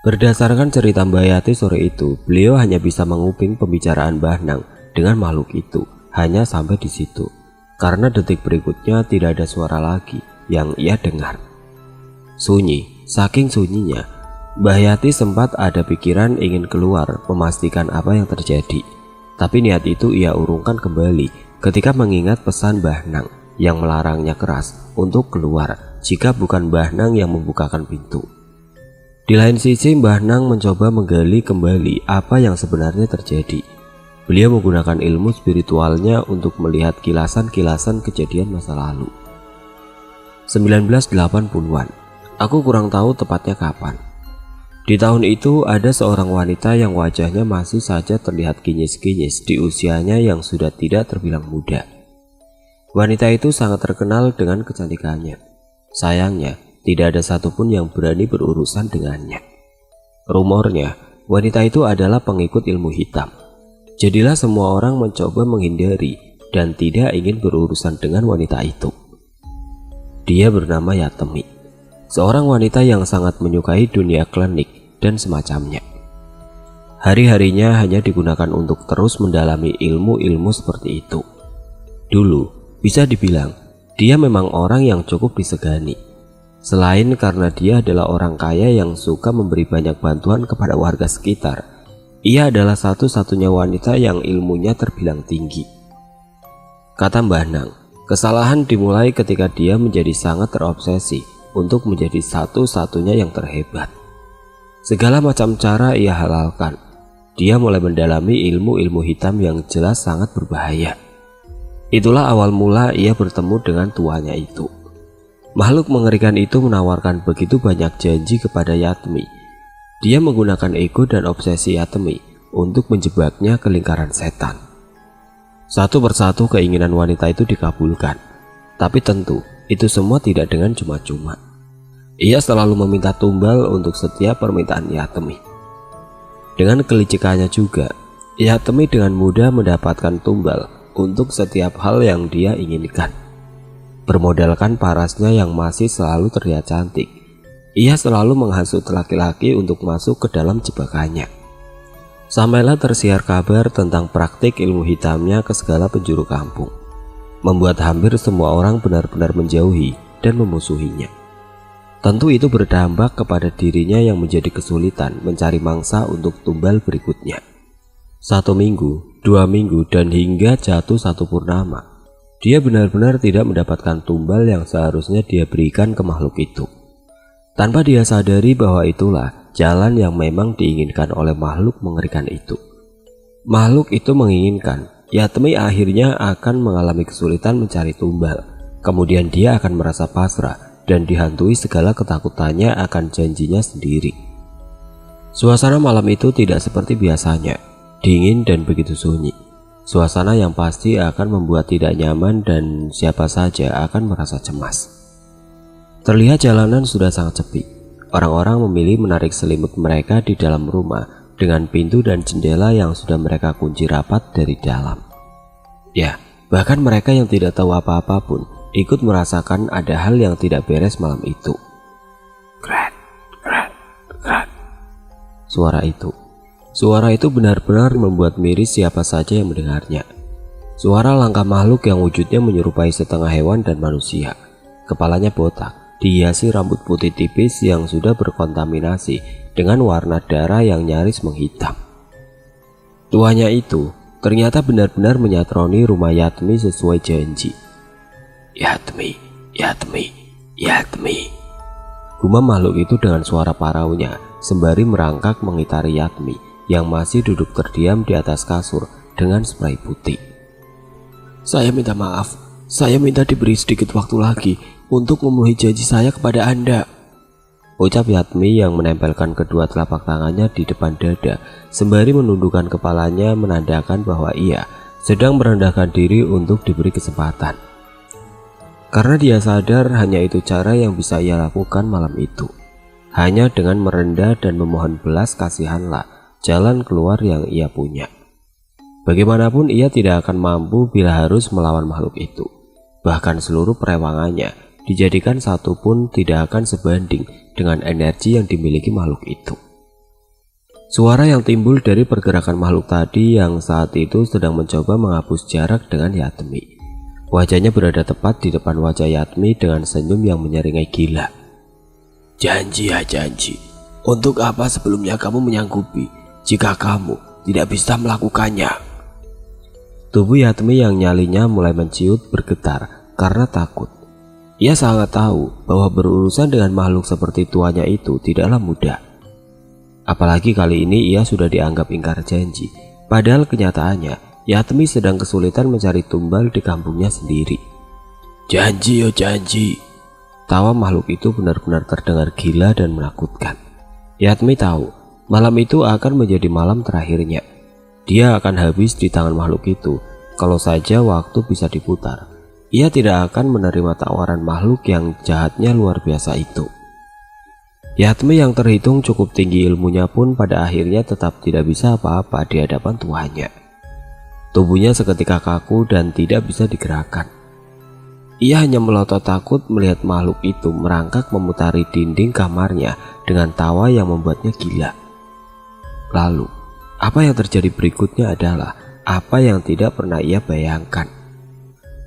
Berdasarkan cerita Mbak Yati sore itu, beliau hanya bisa menguping pembicaraan Mbah Nang dengan makhluk itu hanya sampai di situ, karena detik berikutnya tidak ada suara lagi yang ia dengar. Sunyi, saking sunyinya, Mbah Yati sempat ada pikiran ingin keluar memastikan apa yang terjadi. Tapi niat itu ia urungkan kembali ketika mengingat pesan Mbah Nang yang melarangnya keras untuk keluar jika bukan Mbah Nang yang membukakan pintu. Di lain sisi, Mbah Nang mencoba menggali kembali apa yang sebenarnya terjadi. Beliau menggunakan ilmu spiritualnya untuk melihat kilasan-kilasan kejadian masa lalu. 1980-an, aku kurang tahu tepatnya kapan. Di tahun itu ada seorang wanita yang wajahnya masih saja terlihat kinyis-kinyis di usianya yang sudah tidak terbilang muda. Wanita itu sangat terkenal dengan kecantikannya. Sayangnya, tidak ada satupun yang berani berurusan dengannya. Rumornya, wanita itu adalah pengikut ilmu hitam. Jadilah semua orang mencoba menghindari dan tidak ingin berurusan dengan wanita itu. Dia bernama Yatemi, seorang wanita yang sangat menyukai dunia klinik dan semacamnya. Hari-harinya hanya digunakan untuk terus mendalami ilmu-ilmu seperti itu. Dulu, bisa dibilang, dia memang orang yang cukup disegani. Selain karena dia adalah orang kaya yang suka memberi banyak bantuan kepada warga sekitar, ia adalah satu-satunya wanita yang ilmunya terbilang tinggi. Kata Mbah Nang, kesalahan dimulai ketika dia menjadi sangat terobsesi untuk menjadi satu-satunya yang terhebat. Segala macam cara ia halalkan. Dia mulai mendalami ilmu-ilmu hitam yang jelas sangat berbahaya. Itulah awal mula ia bertemu dengan tuanya itu. Makhluk mengerikan itu menawarkan begitu banyak janji kepada Yatemi. Dia menggunakan ego dan obsesi Yatemi untuk menjebaknya ke lingkaran setan. Satu persatu keinginan wanita itu dikabulkan. Tapi tentu itu semua tidak dengan cuma-cuma. Ia selalu meminta tumbal untuk setiap permintaan Yatemi. Dengan kelicikannya juga, Yatemi dengan mudah mendapatkan tumbal untuk setiap hal yang dia inginkan. Bermodalkan parasnya yang masih selalu terlihat cantik, ia selalu menghasut laki-laki untuk masuk ke dalam jebakannya. Sampailah tersiar kabar tentang praktik ilmu hitamnya ke segala penjuru kampung, membuat hampir semua orang benar-benar menjauhi dan memusuhinya. Tentu itu berdampak kepada dirinya yang menjadi kesulitan mencari mangsa untuk tumbal berikutnya. 1 minggu, 2 minggu, dan hingga jatuh 1 purnama, dia benar-benar tidak mendapatkan tumbal yang seharusnya dia berikan ke makhluk itu. Tanpa dia sadari bahwa itulah jalan yang memang diinginkan oleh makhluk mengerikan itu. Makhluk itu menginginkan Yatemi akhirnya akan mengalami kesulitan mencari tumbal. Kemudian dia akan merasa pasrah dan dihantui segala ketakutannya akan janjinya sendiri. Suasana malam itu tidak seperti biasanya, dingin dan begitu sunyi. Suasana yang pasti akan membuat tidak nyaman dan siapa saja akan merasa cemas. Terlihat jalanan sudah sangat sepi. Orang-orang memilih menarik selimut mereka di dalam rumah dengan pintu dan jendela yang sudah mereka kunci rapat dari dalam. Ya, bahkan mereka yang tidak tahu apa-apa pun ikut merasakan ada hal yang tidak beres malam itu. Krat, krat, krat. Suara itu benar-benar membuat miris siapa saja yang mendengarnya. Suara langkah makhluk yang wujudnya menyerupai setengah hewan dan manusia. Kepalanya botak, dihiasi rambut putih tipis yang sudah berkontaminasi dengan warna darah yang nyaris menghitam. Tuanya itu ternyata benar-benar menyatroni rumah Yatmi sesuai janji. Yatmi, Yatmi, Yatmi. Gumam makhluk itu dengan suara paraunya sembari merangkak mengitari Yatmi yang masih duduk terdiam di atas kasur dengan spray putih. Saya minta maaf, saya minta diberi sedikit waktu lagi untuk memenuhi janji saya kepada Anda, ucap Yatmi yang menempelkan kedua telapak tangannya di depan dada sembari menundukkan kepalanya menandakan bahwa ia sedang merendahkan diri untuk diberi kesempatan. Karena dia sadar hanya itu cara yang bisa ia lakukan malam itu. Hanya dengan merendah dan memohon belas kasihanlah jalan keluar yang ia punya. Bagaimanapun ia tidak akan mampu bila harus melawan makhluk itu. Bahkan seluruh perewangannya dijadikan satu pun tidak akan sebanding dengan energi yang dimiliki makhluk itu. Suara yang timbul dari pergerakan makhluk tadi yang saat itu sedang mencoba menghapus jarak dengan Yatmi. Wajahnya berada tepat di depan wajah Yatmi dengan senyum yang menyeringai gila. Janji ya janji. Untuk apa sebelumnya kamu menyanggupi jika kamu tidak bisa melakukannya? Tubuh Yatmi yang nyalinya mulai menciut bergetar karena takut. Ia sangat tahu bahwa berurusan dengan makhluk seperti tuanya itu tidaklah mudah. Apalagi kali ini ia sudah dianggap ingkar janji. Padahal kenyataannya Yatmi sedang kesulitan mencari tumbal di kampungnya sendiri. Janji yo janji. Tawa makhluk itu benar-benar terdengar gila dan menakutkan. Yatmi tahu malam itu akan menjadi malam terakhirnya. Dia akan habis di tangan makhluk itu. Kalau saja waktu bisa diputar, ia tidak akan menerima tawaran makhluk yang jahatnya luar biasa itu. Yatmi yang terhitung cukup tinggi ilmunya pun pada akhirnya tetap tidak bisa apa-apa di hadapan tuannya. Tubuhnya seketika kaku dan tidak bisa digerakkan. Ia hanya melotot takut melihat makhluk itu merangkak memutari dinding kamarnya dengan tawa yang membuatnya gila. Lalu, apa yang terjadi berikutnya adalah apa yang tidak pernah ia bayangkan.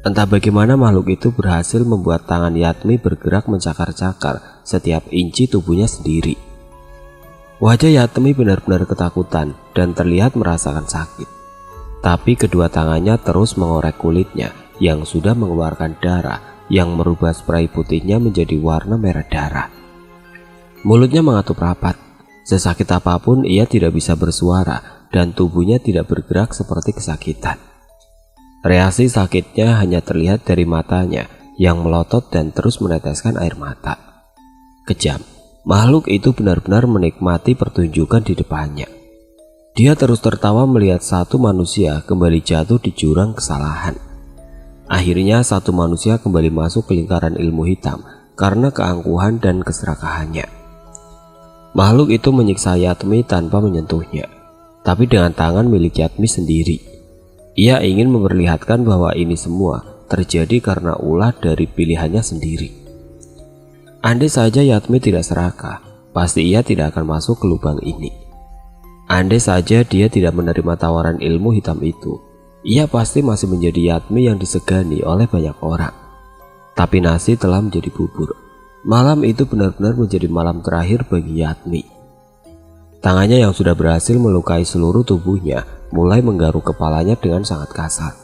Entah bagaimana makhluk itu berhasil membuat tangan Yatmi bergerak mencakar-cakar setiap inci tubuhnya sendiri. Wajah Yatmi benar-benar ketakutan dan terlihat merasakan sakit. Tapi kedua tangannya terus mengorek kulitnya yang sudah mengeluarkan darah yang merubah spray putihnya menjadi warna merah darah. Mulutnya mengatup rapat. Sesakit apapun ia tidak bisa bersuara dan tubuhnya tidak bergerak seperti kesakitan. Reaksi sakitnya hanya terlihat dari matanya yang melotot dan terus meneteskan air mata. Kejam, makhluk itu benar-benar menikmati pertunjukan di depannya. Dia terus tertawa melihat satu manusia kembali jatuh di jurang kesalahan. Akhirnya satu manusia kembali masuk ke lingkaran ilmu hitam karena keangkuhan dan keserakahannya. Makhluk itu menyiksa Yatmi tanpa menyentuhnya, tapi dengan tangan milik Yatmi sendiri. Ia ingin memperlihatkan bahwa ini semua terjadi karena ulah dari pilihannya sendiri. Andai saja Yatmi tidak serakah, pasti ia tidak akan masuk ke lubang ini. Andai saja dia tidak menerima tawaran ilmu hitam itu, ia pasti masih menjadi Yatmi yang disegani oleh banyak orang. Tapi nasi telah menjadi bubur. Malam itu benar-benar menjadi malam terakhir bagi Yatmi. Tangannya yang sudah berhasil melukai seluruh tubuhnya mulai menggaruk kepalanya dengan sangat kasar.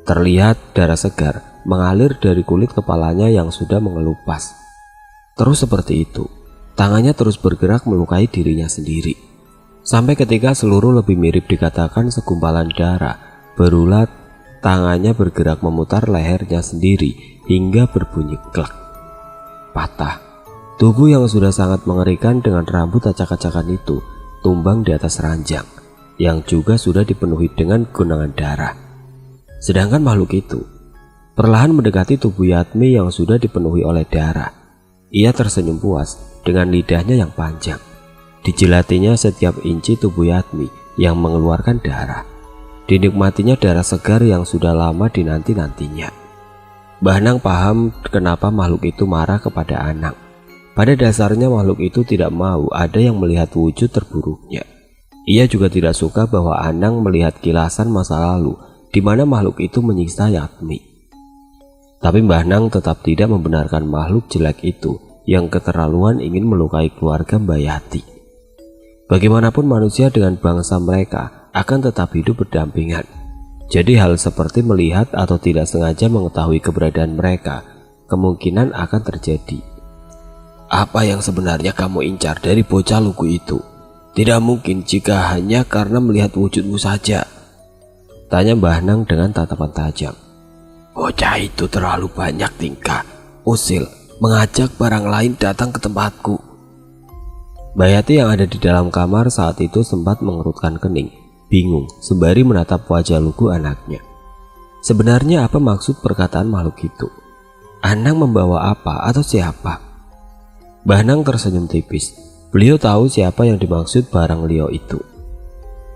Terlihat darah segar mengalir dari kulit kepalanya yang sudah mengelupas. Terus seperti itu, tangannya terus bergerak melukai dirinya sendiri. Sampai ketika seluruh lebih mirip dikatakan segumpalan darah berulat, tangannya bergerak memutar lehernya sendiri hingga berbunyi klak. Patah. Tubuh yang sudah sangat mengerikan dengan rambut acak-acakan itu tumbang di atas ranjang. yang juga sudah dipenuhi dengan genangan darah. Sedangkan makhluk itu perlahan mendekati tubuh Yatmi yang sudah dipenuhi oleh darah. Ia tersenyum puas dengan lidahnya yang panjang. Dijilatinya setiap inci tubuh Yatmi yang mengeluarkan darah. Dinikmatinya darah segar yang sudah lama dinanti-nantinya. Bahnang paham kenapa makhluk itu marah kepada Anang. Pada dasarnya makhluk itu tidak mau ada yang melihat wujud terburuknya. Ia juga tidak suka bahwa Anang melihat kilasan masa lalu di mana makhluk itu menyiksa Yatmi. Tapi Bahnang tetap tidak membenarkan makhluk jelek itu yang keterlaluan ingin melukai keluarga Mbak Yati. Bagaimanapun manusia dengan bangsa mereka akan tetap hidup berdampingan. Jadi hal seperti melihat atau tidak sengaja mengetahui keberadaan mereka kemungkinan akan terjadi. Apa yang sebenarnya kamu incar dari bocah lugu itu? Tidak mungkin jika hanya karena melihat wujudmu saja, tanya Bahnang dengan tatapan tajam. Bocah itu terlalu banyak tingkah, usil, mengajak barang lain datang ke tempatku. Mbak Yati yang ada di dalam kamar saat itu sempat mengerutkan kening, bingung sembari menatap wajah lugu anaknya. Sebenarnya apa maksud perkataan makhluk itu? Anang membawa apa atau siapa? Bahnang tersenyum tipis. Beliau tahu siapa yang dimaksud barang liau itu.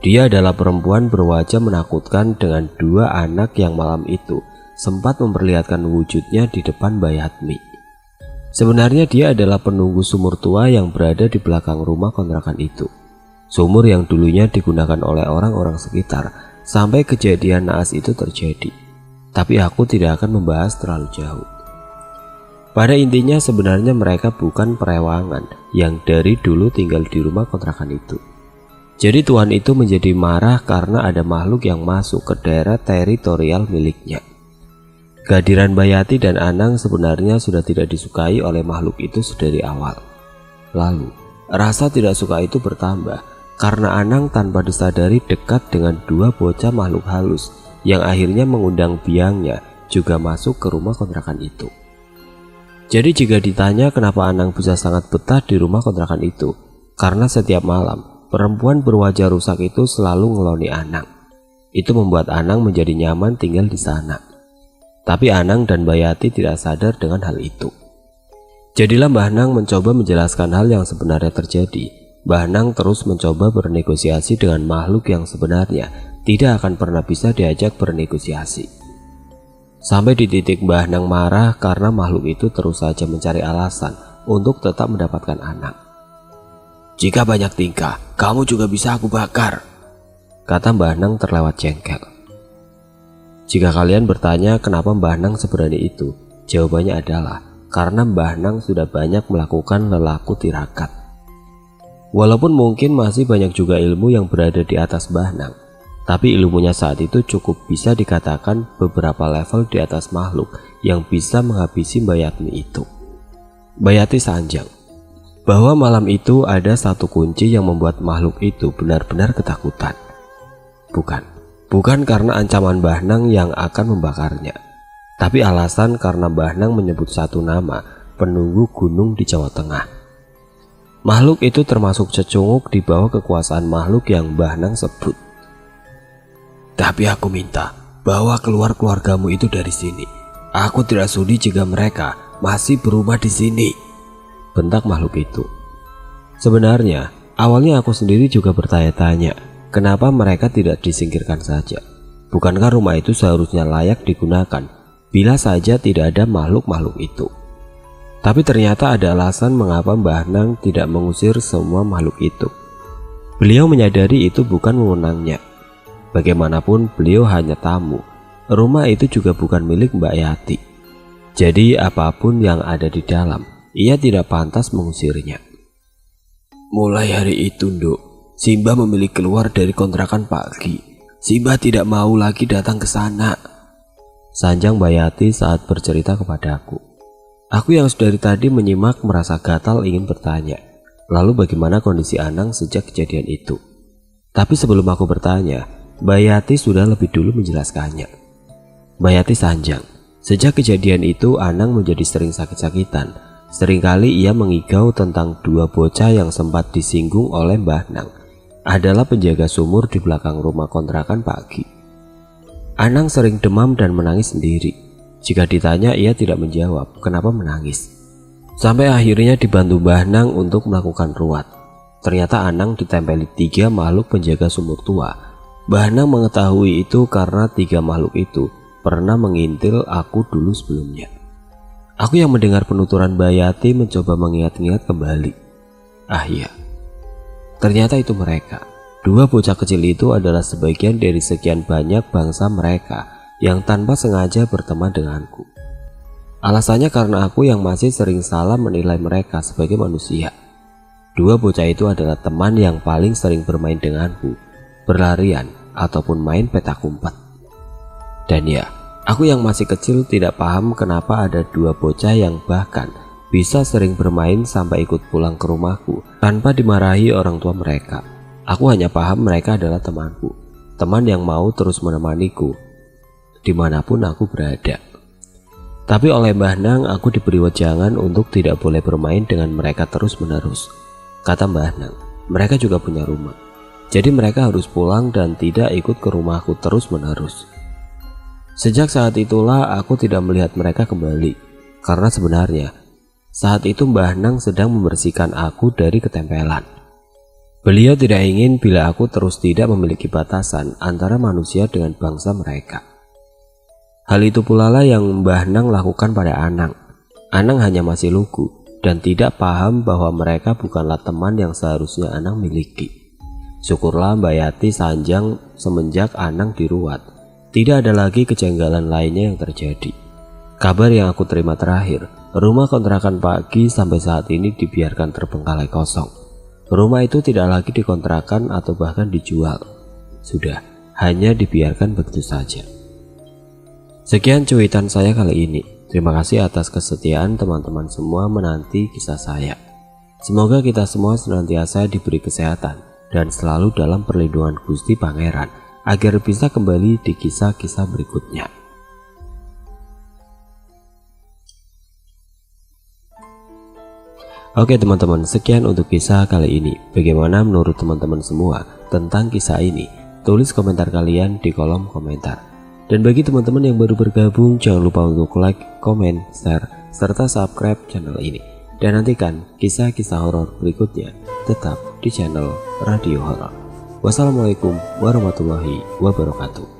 Dia adalah perempuan berwajah menakutkan dengan dua anak yang malam itu sempat memperlihatkan wujudnya di depan Mbak Yatmi. Sebenarnya dia adalah penunggu sumur tua yang berada di belakang rumah kontrakan itu. Sumur yang dulunya digunakan oleh orang-orang sekitar sampai kejadian naas itu terjadi. Tapi aku tidak akan membahas terlalu jauh. Pada intinya sebenarnya mereka bukan perewangan yang dari dulu tinggal di rumah kontrakan itu. Jadi tuan itu menjadi marah karena ada makhluk yang masuk ke daerah teritorial miliknya. Kehadiran Mbak Yati dan Anang sebenarnya sudah tidak disukai oleh makhluk itu sedari awal. Lalu, rasa tidak suka itu bertambah karena Anang tanpa disadari dekat dengan dua bocah makhluk halus yang akhirnya mengundang biangnya juga masuk ke rumah kontrakan itu. Jadi jika ditanya kenapa Anang bisa sangat betah di rumah kontrakan itu, karena setiap malam perempuan berwajah rusak itu selalu ngeloni Anang. Itu membuat Anang menjadi nyaman tinggal di sana. Tapi Anang dan Mbak Yati tidak sadar dengan hal itu. Jadilah Bahnang mencoba menjelaskan hal yang sebenarnya terjadi. Bahnang terus mencoba bernegosiasi dengan makhluk yang sebenarnya tidak akan pernah bisa diajak bernegosiasi. Sampai di titik Bahnang marah karena makhluk itu terus saja mencari alasan untuk tetap mendapatkan Anang. Jika banyak tingkah, kamu juga bisa aku bakar, kata Bahnang terlewat jengkel. Jika kalian bertanya kenapa Bahnang seberani itu, jawabannya adalah karena Bahnang sudah banyak melakukan lelaku tirakat. Walaupun mungkin masih banyak juga ilmu yang berada di atas Bahnang, tapi ilmunya saat itu cukup bisa dikatakan beberapa level di atas makhluk yang bisa menghabisi Mbak Yatmi itu. Mbak Yati sanjang bahwa malam itu ada satu kunci yang membuat makhluk itu benar-benar ketakutan. Bukan karena ancaman Bahnang yang akan membakarnya, tapi alasan karena Bahnang menyebut satu nama penunggu gunung di Jawa Tengah. Makhluk itu termasuk cecunguk di bawah kekuasaan makhluk yang Bahnang sebut. Tapi aku minta bawa keluar keluargamu itu dari sini. Aku tidak sudi jika mereka masih berumah di sini, bentak makhluk itu. Sebenarnya awalnya aku sendiri juga bertanya-tanya kenapa mereka tidak disingkirkan saja. Bukankah rumah itu seharusnya layak digunakan bila saja tidak ada makhluk-makhluk itu? Tapi ternyata ada alasan mengapa Bahnang tidak mengusir semua makhluk itu. Beliau menyadari itu bukan wewenangnya. Bagaimanapun beliau hanya tamu. Rumah itu juga bukan milik Mbak Yati. Jadi apapun yang ada di dalam, ia tidak pantas mengusirnya. Mulai hari itu, Nduk, Simba memilih keluar dari kontrakan pagi. Simba tidak mau lagi datang ke sana, sanjang Mbak Yati saat bercerita kepadaku. Aku yang dari tadi menyimak merasa gatal ingin bertanya, lalu bagaimana kondisi Anang sejak kejadian itu? Tapi sebelum aku bertanya, Mbak Yati sudah lebih dulu menjelaskannya. Mbak Yati sanjang, sejak kejadian itu Anang menjadi sering sakit-sakitan. Seringkali ia mengigau tentang dua bocah yang sempat disinggung oleh Bahnang. adalah penjaga sumur di belakang rumah kontrakan Pak Gi. Anang sering demam dan menangis sendiri. Jika ditanya, ia tidak menjawab kenapa menangis. Sampai akhirnya dibantu Mbah Nang untuk melakukan ruat. Ternyata Anang ditempeli 3 makhluk penjaga sumur tua. Mbah Nang mengetahui itu karena 3 makhluk itu pernah mengintil aku dulu sebelumnya. Aku yang mendengar penuturan Mbak Yati mencoba mengingat-ingat kembali. Ah iya, ternyata itu mereka. 2 bocah kecil itu adalah sebagian dari sekian banyak bangsa mereka yang tanpa sengaja berteman denganku. Alasannya karena aku yang masih sering salah menilai mereka sebagai manusia. 2 bocah itu adalah teman yang paling sering bermain denganku, berlarian ataupun main petak umpet. Dan ya, aku yang masih kecil tidak paham kenapa ada 2 bocah yang bahkan bisa sering bermain sampai ikut pulang ke rumahku tanpa dimarahi orang tua mereka. Aku hanya paham mereka adalah temanku, teman yang mau terus menemaniku dimanapun aku berada. Tapi oleh Mbah Nang aku diberi wejangan untuk tidak boleh bermain dengan mereka terus menerus. Kata Mbah Nang, mereka juga punya rumah, jadi mereka harus pulang dan tidak ikut ke rumahku terus menerus. Sejak saat itulah aku tidak melihat mereka kembali, karena sebenarnya saat itu Mbah Nang sedang membersihkan aku dari ketempelan. Beliau tidak ingin bila aku terus tidak memiliki batasan antara manusia dengan bangsa mereka. Hal itu pula lah yang Mbah Nang lakukan pada Anang. Anang hanya masih lugu dan tidak paham bahwa mereka bukanlah teman yang seharusnya Anang miliki. Syukurlah Mbak Yati sanjang semenjak Anang diruat. Tidak ada lagi kejanggalan lainnya yang terjadi. Kabar yang aku terima terakhir, rumah kontrakan Pak Gi sampai saat ini dibiarkan terbengkalai kosong. Rumah itu tidak lagi dikontrakan atau bahkan dijual. Sudah, hanya dibiarkan begitu saja. Sekian cuitan saya kali ini. Terima kasih atas kesetiaan teman-teman semua menanti kisah saya. Semoga kita semua senantiasa diberi kesehatan dan selalu dalam perlindungan Gusti Pangeran, agar bisa kembali di kisah-kisah berikutnya. Oke teman-teman, sekian untuk kisah kali ini. Bagaimana menurut teman-teman semua tentang kisah ini? Tulis komentar kalian di kolom komentar. Dan bagi teman-teman yang baru bergabung, jangan lupa untuk like, komen, share, serta subscribe channel ini. Dan nantikan kisah-kisah horor berikutnya tetap di channel Radio Horor. Wassalamualaikum warahmatullahi wabarakatuh.